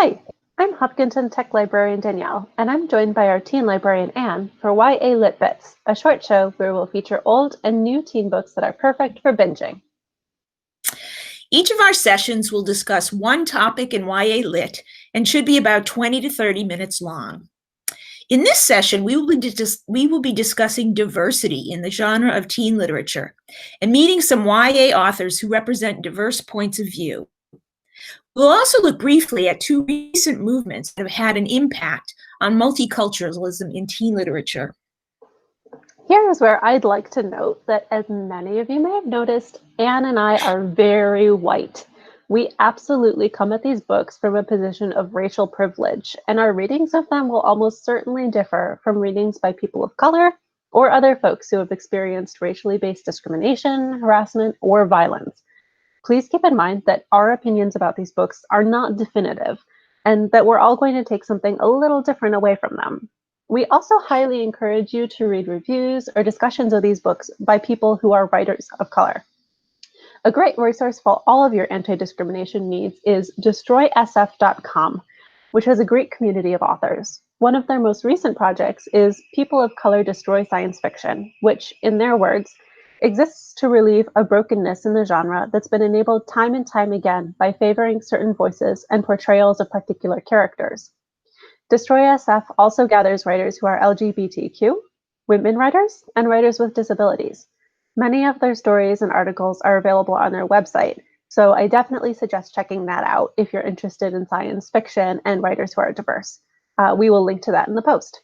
Hi, I'm Hopkinton Tech Librarian Danielle, and I'm joined by our teen librarian Anne for YA Lit Bits, a short show where we'll feature old and new teen books that are perfect for binging. Each of our sessions will discuss one topic in YA Lit and should be about 20 to 30 minutes long. In this session, we will be discussing diversity in the genre of teen literature and meeting some YA authors who represent diverse points of view. We'll also look briefly at two recent movements that have had an impact on multiculturalism in teen literature. Here is where I'd like to note that, as many of you may have noticed, Anne and I are very white. We absolutely come at these books from a position of racial privilege, and our readings of them will almost certainly differ from readings by people of color or other folks who have experienced racially based discrimination, harassment, or violence. Please keep in mind that our opinions about these books are not definitive, and that we're all going to take something a little different away from them. We also highly encourage you to read reviews or discussions of these books by people who are writers of color. A great resource for all of your anti-discrimination needs is destroysf.com, which has a great community of authors. One of their most recent projects is People of Color Destroy Science Fiction, which, in their words, exists to relieve a brokenness in the genre that's been enabled time and time again by favoring certain voices and portrayals of particular characters. Destroy SF also gathers writers who are LGBTQ, women writers, and writers with disabilities. Many of their stories and articles are available on their website, so I definitely suggest checking that out if you're interested in science fiction and writers who are diverse. We will link to that in the post.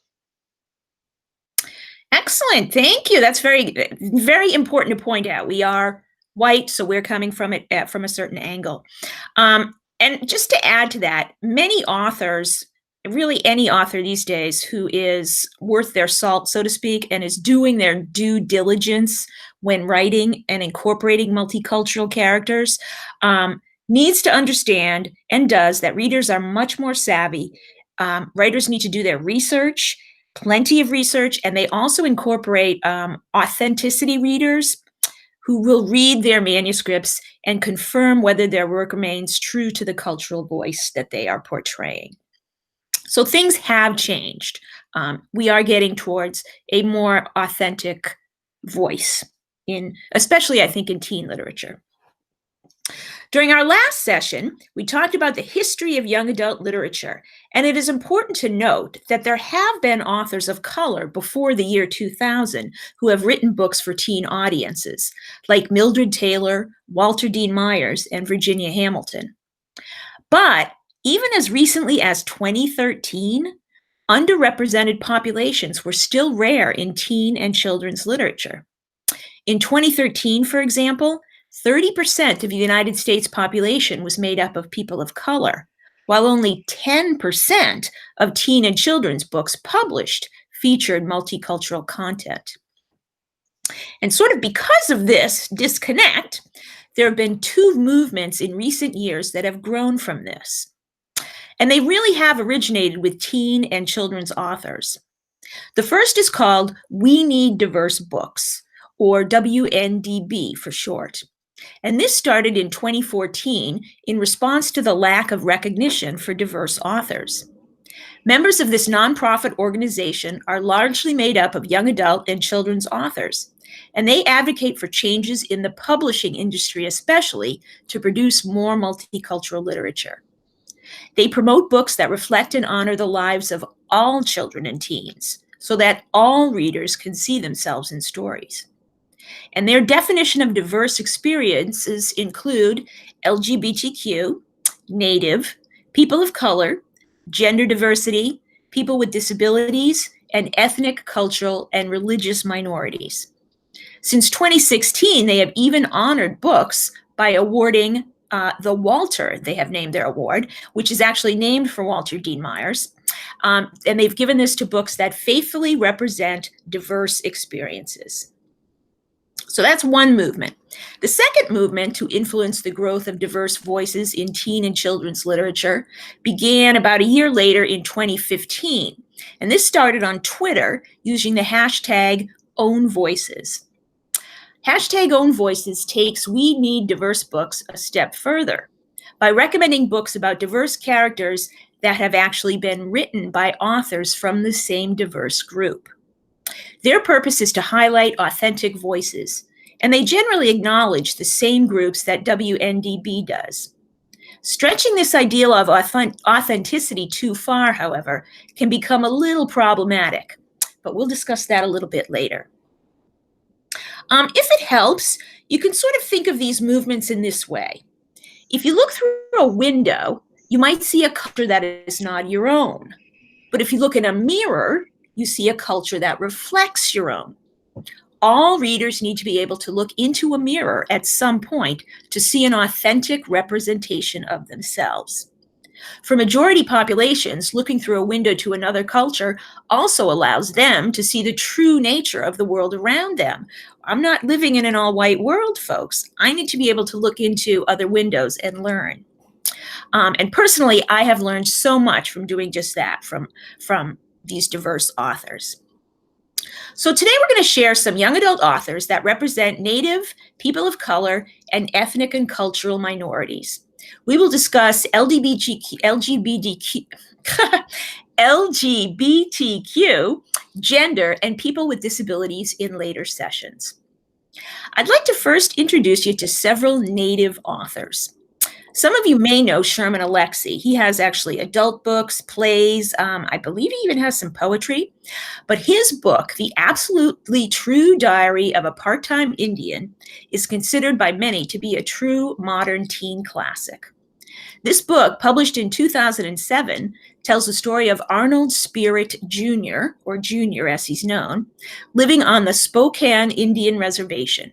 Excellent. Thank you. That's very, very important to point out. We are white, so we're coming from it from a certain angle. And just to add to that, many authors, really any author these days who is worth their salt, so to speak, and is doing their due diligence when writing and incorporating multicultural characters, needs to understand, and does, that readers are much more savvy. Writers need to do their research, plenty of research, and they also incorporate authenticity readers who will read their manuscripts and confirm whether their work remains true to the cultural voice that they are portraying. So things have changed. We are getting towards a more authentic voice, especially I think in teen literature. During our last session, we talked about the history of young adult literature, and it is important to note that there have been authors of color before the year 2000 who have written books for teen audiences, like Mildred Taylor, Walter Dean Myers, and Virginia Hamilton. But even as recently as 2013, underrepresented populations were still rare in teen and children's literature. In 2013, for example, 30% of the United States population was made up of people of color, while only 10% of teen and children's books published featured multicultural content. And sort of because of this disconnect, there have been two movements in recent years that have grown from this. And they really have originated with teen and children's authors. The first is called We Need Diverse Books, or WNDB for short. And this started in 2014 in response to the lack of recognition for diverse authors. Members of this nonprofit organization are largely made up of young adult and children's authors, and they advocate for changes in the publishing industry, especially to produce more multicultural literature. They promote books that reflect and honor the lives of all children and teens, so that all readers can see themselves in stories. And their definition of diverse experiences include LGBTQ, Native, people of color, gender diversity, people with disabilities, and ethnic, cultural, and religious minorities. Since 2016, they have even honored books by awarding the Walter, they have named their award, which is actually named for Walter Dean Myers. And they've given this to books that faithfully represent diverse experiences. So that's one movement. The second movement to influence the growth of diverse voices in teen and children's literature began about a year later in 2015. And this started on Twitter using the hashtag #OwnVoices. Hashtag #OwnVoices takes We Need Diverse Books a step further by recommending books about diverse characters that have actually been written by authors from the same diverse group. Their purpose is to highlight authentic voices, and they generally acknowledge the same groups that WNDB does. Stretching this ideal of authenticity too far, however, can become a little problematic, but we'll discuss that a little bit later. If it helps, you can sort of think of these movements in this way. If you look through a window, you might see a culture that is not your own. But if you look in a mirror, you see a culture that reflects your own. All readers need to be able to look into a mirror at some point to see an authentic representation of themselves. For majority populations, looking through a window to another culture also allows them to see the true nature of the world around them. I'm not living in an all-white world, folks. I need to be able to look into other windows and learn. And personally, I have learned so much from doing just that from these diverse authors. So today we're going to share some young adult authors that represent Native, people of color, and ethnic and cultural minorities. We will discuss LGBTQ, gender, and people with disabilities in later sessions. I'd like to first introduce you to several Native authors. Some of you may know Sherman Alexie. He has actually adult books, plays. I believe he even has some poetry. But his book, The Absolutely True Diary of a Part-Time Indian, is considered by many to be a true modern teen classic. This book, published in 2007, tells the story of Arnold Spirit Jr., or Junior as he's known, living on the Spokane Indian Reservation.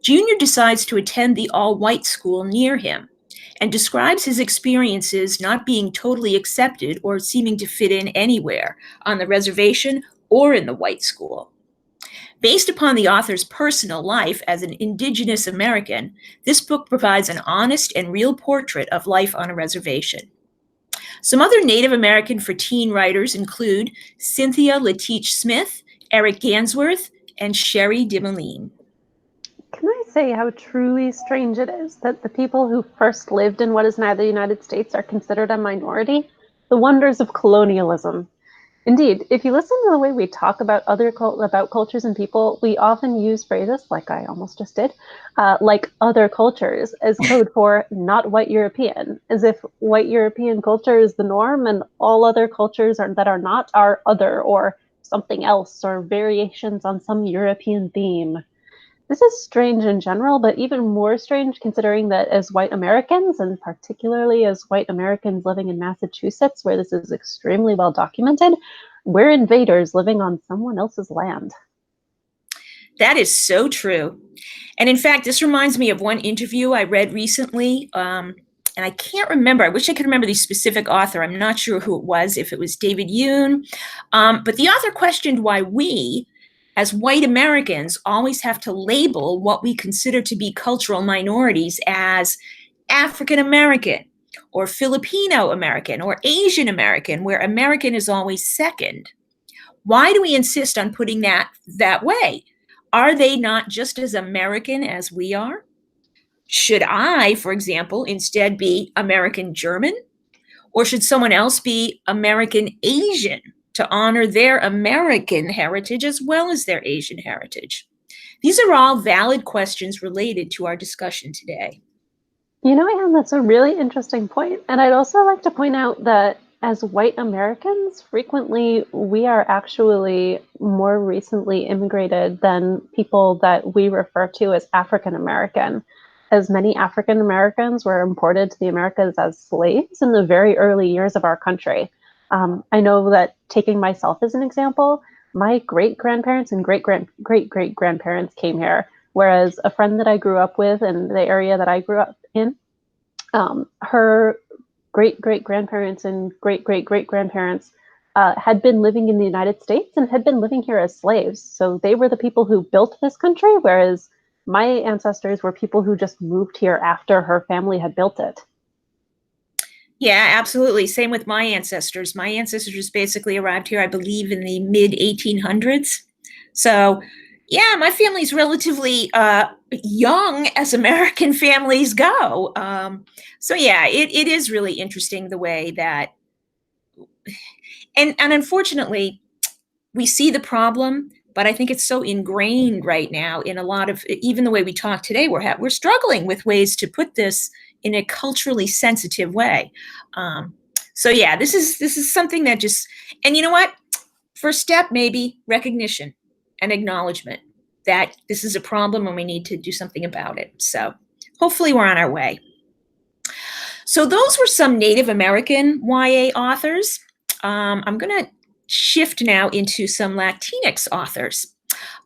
Junior decides to attend the all-white school near him, and describes his experiences not being totally accepted or seeming to fit in anywhere on the reservation or in the white school. Based upon the author's personal life as an Indigenous American, this book provides an honest and real portrait of life on a reservation. Some other Native American for teen writers include Cynthia Lateach Smith, Eric Gansworth, and Sherry DeMoline. Can I say how truly strange it is that the people who first lived in what is now the United States are considered a minority? The wonders of colonialism. Indeed, if you listen to the way we talk about about cultures and people, we often use phrases, like I almost just did, like other cultures, as code for not white European, as if white European culture is the norm and all other cultures that are not are other or something else or variations on some European theme. This is strange in general, but even more strange considering that as white Americans, and particularly as white Americans living in Massachusetts, where this is extremely well documented, we're invaders living on someone else's land. That is so true. And in fact, this reminds me of one interview I read recently, and I can't remember. I wish I could remember the specific author. I'm not sure who it was, if it was David Yoon. But the author questioned why we, as white Americans, always have to label what we consider to be cultural minorities as African American or Filipino American or Asian American, where American is always second. Why do we insist on putting that way? Are they not just as American as we are? Should I, for example, instead be American German? Or should someone else be American Asian, to honor their American heritage as well as their Asian heritage? These are all valid questions related to our discussion today. You know, Anne, that's a really interesting point. And I'd also like to point out that as white Americans, frequently we are actually more recently immigrated than people that we refer to as African American, as many African Americans were imported to the Americas as slaves in the very early years of our country. I know that, taking myself as an example, my great-grandparents and great-great-great-grandparents came here, whereas a friend that I grew up with in the area that I grew up in, her great-great-grandparents and great-great-great-grandparents had been living in the United States and had been living here as slaves. So they were the people who built this country, whereas my ancestors were people who just moved here after her family had built it. Yeah, absolutely. Same with my ancestors. My ancestors basically arrived here, I believe, in the mid-1800s. So, yeah, my family's relatively young as American families go. So, yeah, it is really interesting the way that and unfortunately, we see the problem, but I think it's so ingrained right now in a lot of, even the way we talk today, we're struggling with ways to put this in a culturally sensitive way. Um, so yeah, this is something that just, and you know what? First step, maybe recognition and acknowledgement that this is a problem and we need to do something about it. So hopefully we're on our way. So those were some Native American YA authors. I'm going to shift now into some Latinx authors.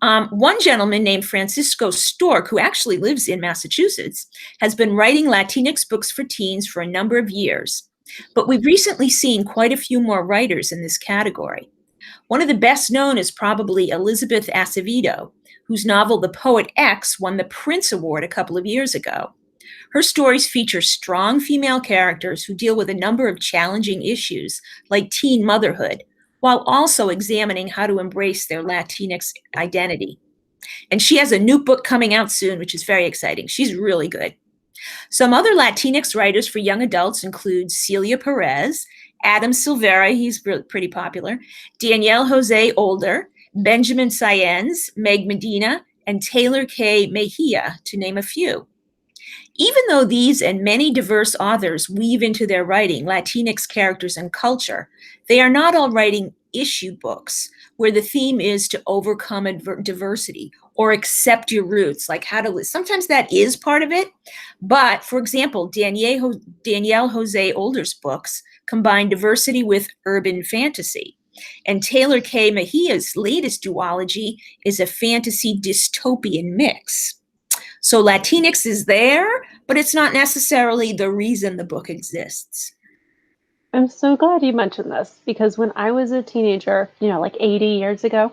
One gentleman named Francisco Stork, who actually lives in Massachusetts, has been writing Latinx books for teens for a number of years. But we've recently seen quite a few more writers in this category. One of the best known is probably Elizabeth Acevedo, whose novel The Poet X won the Prince Award a couple of years ago. Her stories feature strong female characters who deal with a number of challenging issues, like teen motherhood, while also examining how to embrace their Latinx identity. And she has a new book coming out soon, which is very exciting. She's really good. Some other Latinx writers for young adults include Celia Perez, Adam Silvera, he's pretty popular, Danielle Jose Older, Benjamin Sáenz, Meg Medina, and Taylor K. Mejia, to name a few. Even though these and many diverse authors weave into their writing Latinx characters and culture, they are not all writing issue books where the theme is to overcome diversity or accept your roots, like how to live. Sometimes that is part of it. But for example, Danielle Jose Older's books combine diversity with urban fantasy. And Taylor K. Mejia's latest duology is a fantasy dystopian mix. So Latinx is there, but it's not necessarily the reason the book exists. I'm so glad you mentioned this because when I was a teenager, like 80 years ago,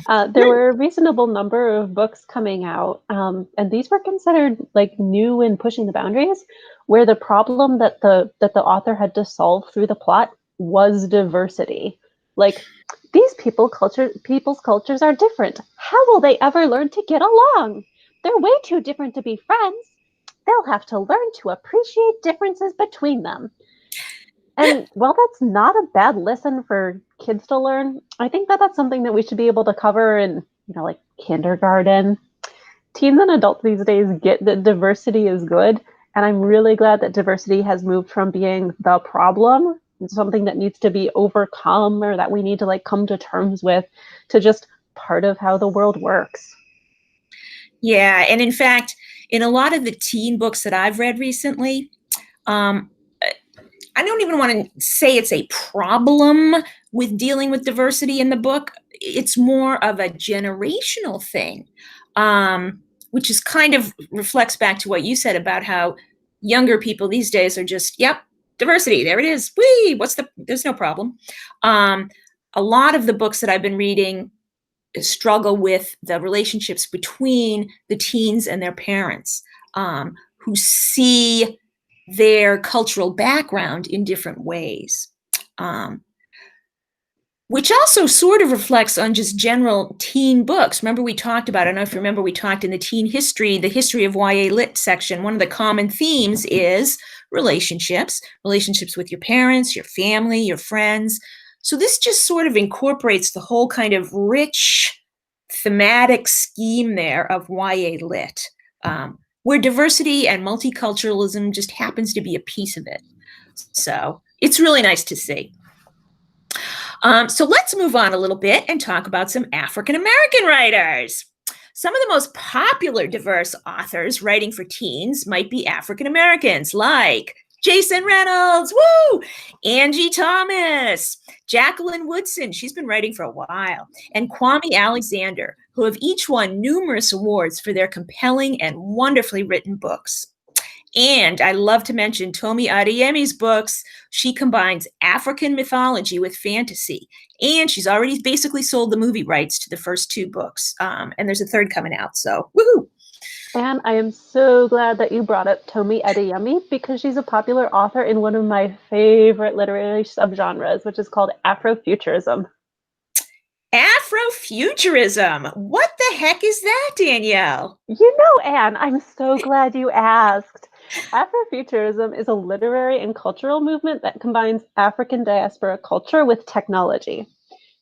there were a reasonable number of books coming out, and these were considered like new and pushing the boundaries, where the problem that the author had to solve through the plot was diversity. Like, these people's cultures are different. How will they ever learn to get along? They're way too different to be friends. They'll have to learn to appreciate differences between them. And while that's not a bad lesson for kids to learn, I think that that's something that we should be able to cover in, like kindergarten. Teens and adults these days get that diversity is good. And I'm really glad that diversity has moved from being the problem, something that needs to be overcome or that we need to come to terms with, to just part of how the world works. Yeah, and in fact, in a lot of the teen books that I've read recently, I don't even want to say it's a problem with dealing with diversity in the book. It's more of a generational thing, which is kind of reflects back to what you said about how younger people these days are just, yep, diversity, there it is. Whee, there's no problem. A lot of the books that I've been reading struggle with the relationships between the teens and their parents, who see their cultural background in different ways, which also sort of reflects on just general teen books. Remember we talked about, I don't know if you remember, we talked in the the history of YA lit section, one of the common themes is relationships with your parents, your family, your friends. So this just sort of incorporates the whole kind of rich thematic scheme there of YA lit, where diversity and multiculturalism just happens to be a piece of it. So it's really nice to see. So let's move on a little bit and talk about some African American writers. Some of the most popular diverse authors writing for teens might be African Americans, like Jason Reynolds, woo! Angie Thomas, Jacqueline Woodson, she's been writing for a while, and Kwame Alexander, who have each won numerous awards for their compelling and wonderfully written books. And I love to mention Tomi Adeyemi's books. She combines African mythology with fantasy, and she's already basically sold the movie rights to the first two books, and there's a third coming out, so woohoo! And I am so glad that you brought up Tomi Adeyemi because she's a popular author in one of my favorite literary subgenres, which is called Afrofuturism. Afrofuturism? What the heck is that, Danielle? Anne, I'm so glad you asked. Afrofuturism is a literary and cultural movement that combines African diaspora culture with technology.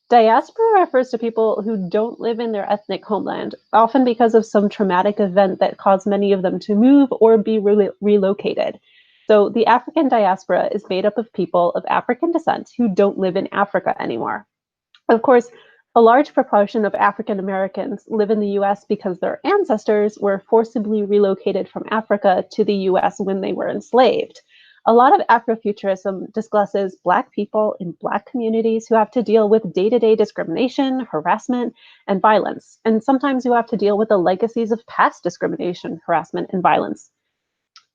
Diaspora refers to people who don't live in their ethnic homeland, often because of some traumatic event that caused many of them to move or be relocated. So the African diaspora is made up of people of African descent who don't live in Africa anymore. Of course, a large proportion of African Americans live in the US because their ancestors were forcibly relocated from Africa to the US when they were enslaved. A lot of Afrofuturism discusses Black people in Black communities who have to deal with day to day discrimination, harassment, and violence. And sometimes you have to deal with the legacies of past discrimination, harassment, and violence.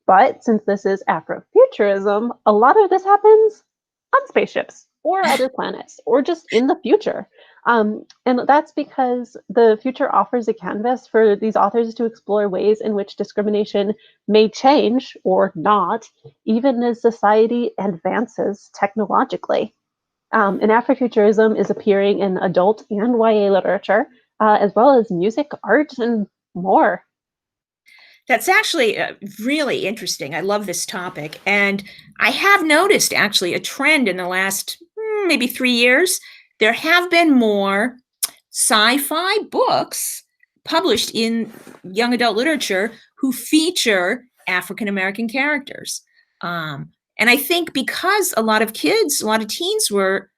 But since this is Afrofuturism, a lot of this happens on spaceships or other planets or just in the future. And that's because the future offers a canvas for these authors to explore ways in which discrimination may change or not, even as society advances technologically. And Afrofuturism is appearing in adult and YA literature, as well as music, art, and more. That's actually really interesting. I love this topic. And I have noticed actually a trend in the last maybe 3 years. There have been more sci-fi books published in young adult literature who feature African American characters. And I think because a lot of kids, a lot of teens were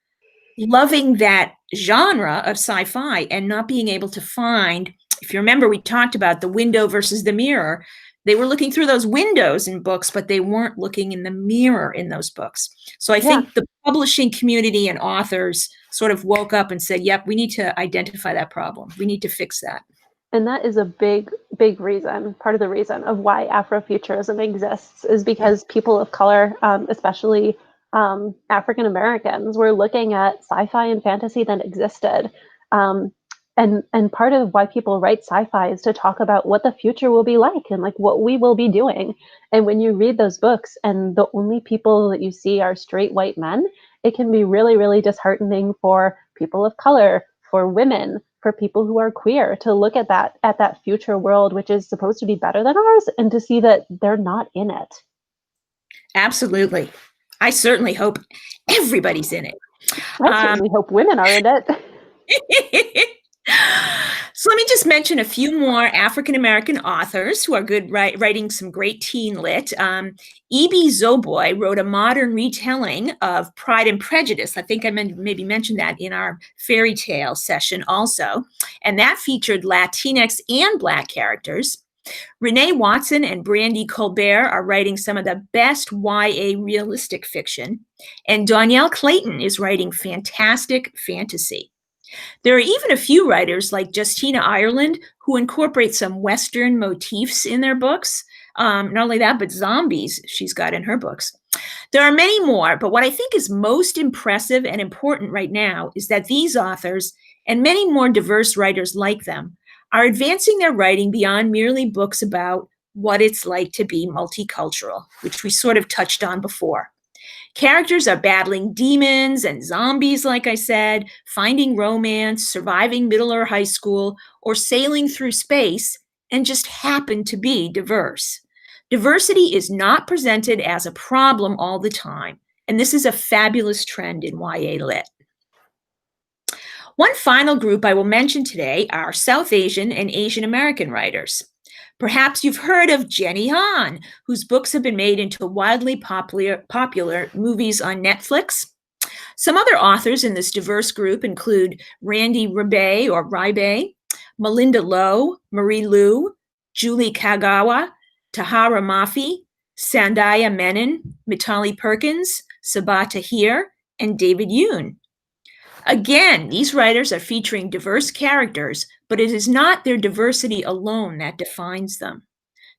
loving that genre of sci-fi and not being able to find, if you remember, we talked about the window versus the mirror. They were looking through those windows in books, but they weren't looking in the mirror in those books. So I think the publishing community and authors sort of woke up and said, yep, we need to identify that problem. We need to fix that. And that is a big, big reason, part of the reason of why Afrofuturism exists is because people of color, especially African Americans, were looking at sci-fi and fantasy that existed. And part of why people write sci-fi is to talk about what the future will be like and like what we will be doing. And when you read those books and the only people that you see are straight white men, it can be really, really disheartening for people of color, for women, for people who are queer to look at that future world, which is supposed to be better than ours, and to see that they're not in it. Absolutely. I certainly hope everybody's in it. I certainly hope women are in it. So let me just mention a few more African American authors who are good writing some great teen lit. E.B. Zoboy wrote a modern retelling of Pride and Prejudice. I think I maybe mentioned that in our fairy tale session also. And that featured Latinx and Black characters. Renee Watson and Brandy Colbert are writing some of the best YA realistic fiction. And Danielle Clayton is writing fantastic fantasy. There are even a few writers like Justina Ireland who incorporate some Western motifs in their books. Not only that, but zombies she's got in her books. There are many more, but what I think is most impressive and important right now is that these authors and many more diverse writers like them are advancing their writing beyond merely books about what it's like to be multicultural, which we sort of touched on before. Characters are battling demons and zombies, like I said, finding romance, surviving middle or high school, or sailing through space, and just happen to be diverse. Diversity is not presented as a problem all the time, and this is a fabulous trend in YA Lit. One final group I will mention today are South Asian and Asian American writers. Perhaps you've heard of Jenny Han, whose books have been made into widely popular movies on Netflix. Some other authors in this diverse group include Randy Ribe, Melinda Lowe, Marie Lu, Julie Kagawa, Tahara Mafi, Sandhya Menon, Mitali Perkins, Sabaa Tahir, and David Yoon. Again, these writers are featuring diverse characters, but it is not their diversity alone that defines them.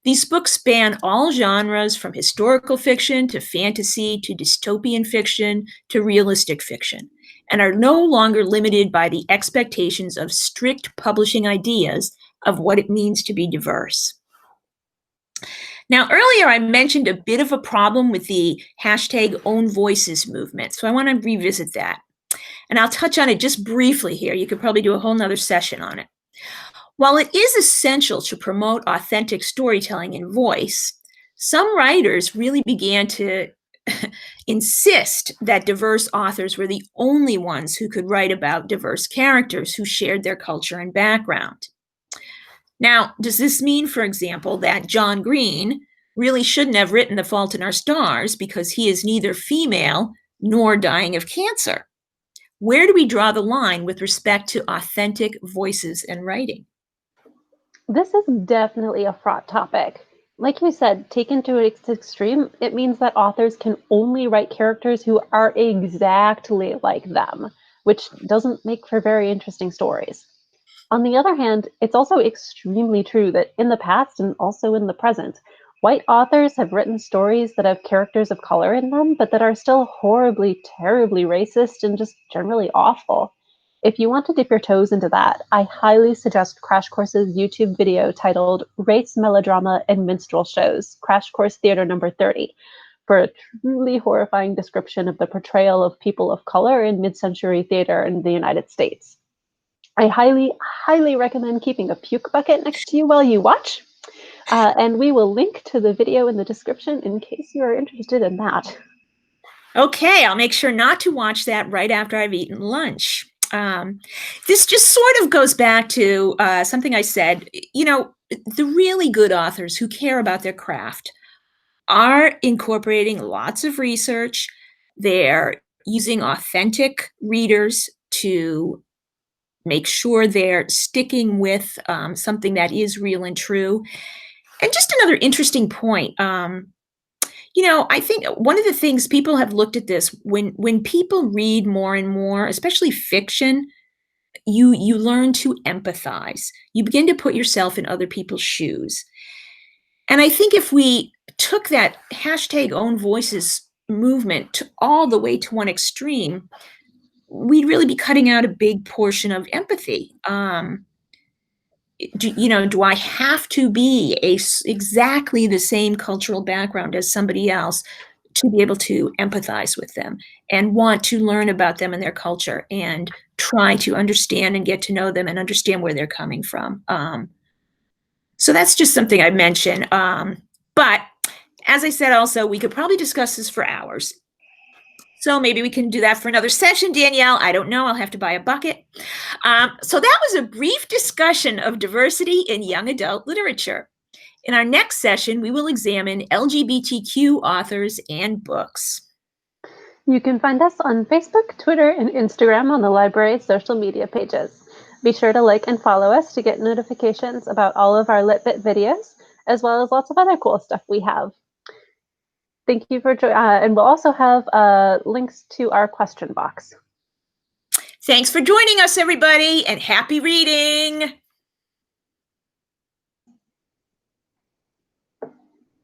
These books span all genres from historical fiction to fantasy to dystopian fiction to realistic fiction, and are no longer limited by the expectations of strict publishing ideas of what it means to be diverse. Now, earlier I mentioned a bit of a problem with the hashtag Own Voices movement, so I want to revisit that. And I'll touch on it just briefly here. You could probably do a whole nother session on it. While it is essential to promote authentic storytelling in voice, some writers really began to insist that diverse authors were the only ones who could write about diverse characters who shared their culture and background. Now, does this mean, for example, that John Green really shouldn't have written The Fault in Our Stars because he is neither female nor dying of cancer? Where do we draw the line with respect to authentic voices and writing? This is definitely a fraught topic. Like you said, taken to its extreme, it means that authors can only write characters who are exactly like them, which doesn't make for very interesting stories. On the other hand, it's also extremely true that in the past and also in the present, white authors have written stories that have characters of color in them, but that are still horribly, terribly racist and just generally awful. If you want to dip your toes into that, I highly suggest Crash Course's YouTube video titled Race, Melodrama, and Minstrel Shows, Crash Course Theater number 30, for a truly horrifying description of the portrayal of people of color in mid-century theater in the United States. I highly, highly recommend keeping a puke bucket next to you while you watch. And we will link to the video in the description in case you are interested in that. Okay, I'll make sure not to watch that right after I've eaten lunch. This just sort of goes back to something I said. You know, the really good authors who care about their craft are incorporating lots of research. They're using authentic readers to make sure they're sticking with something that is real and true. And just another interesting point. I think one of the things people have looked at this when people read more and more, especially fiction, you learn to empathize. You begin to put yourself in other people's shoes. And I think if we took that hashtag own voices movement all the way to one extreme, we'd really be cutting out a big portion of empathy. Do I have to be exactly the same cultural background as somebody else to be able to empathize with them and want to learn about them and their culture and try to understand and get to know them and understand where they're coming from? So that's just something I mentioned. But as I said, also, we could probably discuss this for hours. So maybe we can do that for another session, Danielle. I don't know. I'll have to buy a bucket. So that was a brief discussion of diversity in young adult literature. In our next session, we will examine LGBTQ authors and books. You can find us on Facebook, Twitter, and Instagram on the library's social media pages. Be sure to like and follow us to get notifications about all of our LitBit videos, as well as lots of other cool stuff we have. Thank you for and we'll also have links to our question box. Thanks for joining us, everybody, and happy reading.